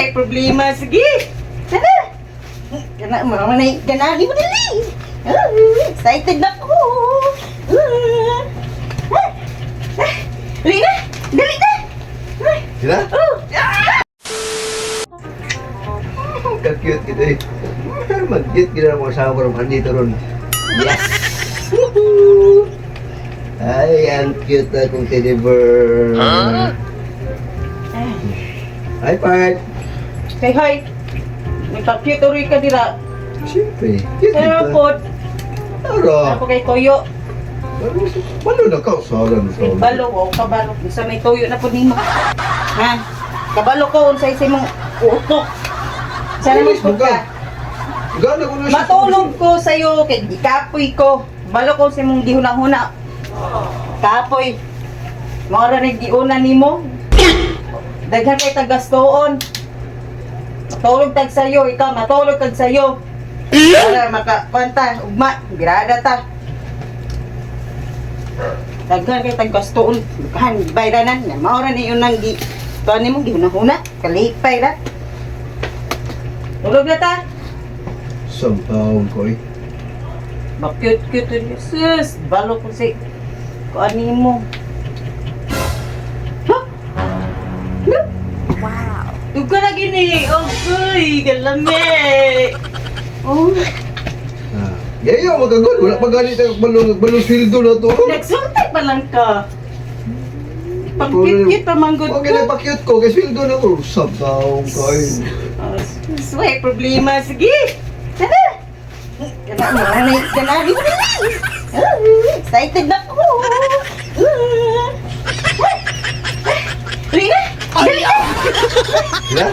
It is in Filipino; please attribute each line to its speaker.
Speaker 1: May problema, sige. Tara. Ganali mo dali. Excited na ako. Dali na. Dali na.
Speaker 2: Sila?
Speaker 1: Oh.
Speaker 2: Ka-cute kita eh. Mag-cute kita ng mga asawa ko naman dito ron. Yes! Ay, ang cute na kong teddy bear. Hi, Part!
Speaker 1: Say hi. Nagka-cute uri ka dira.
Speaker 2: Siyempre, cute
Speaker 1: Pero
Speaker 2: kita.
Speaker 1: po,
Speaker 2: Tara!
Speaker 1: ako kay Toyo.
Speaker 2: Paano na ka? Sara na
Speaker 1: May balo o kabalo. Isa may Toyo na po nimo. Ha? Kabalo ko unsay sa imong utok. Sana mo ka.
Speaker 2: Gana ko na siya.
Speaker 1: Matulog ko sa iyo kay gikapoy ko. Balo ko sa imong gihuna-huna. Kapoy. Mao ra ni giuna nimo. Daghan kay tagastoon. Matulog tag sayo, ikaw matulog tag sayo. Para makakwanta, ugma, birada ta. Daghan kay tagastoon, daghan bayranan, mao ra ni yun nang gi. Tuan nimo gihuna-huna, kalipay ra. Tulog na ta.
Speaker 2: Isang taon ko eh.
Speaker 1: Cute yun, sus. Balo ko si kuan nimo. Huh? Huh? Wow. Duga na gini. Okay, galami. Oh,
Speaker 2: Yayo, magagod. Wala pa ganit ang balong sweldo na to.
Speaker 1: nagsultay pa lang ka. Pag-cute pa man good
Speaker 2: Okay na
Speaker 1: ko.
Speaker 2: pa-cute ko. Kasi sweldo na ko. Isang taon ko eh.
Speaker 1: May problema. Sige. Tara. Ganali mo dali. Excited na ako. Dali na. Dali na.
Speaker 2: Sila?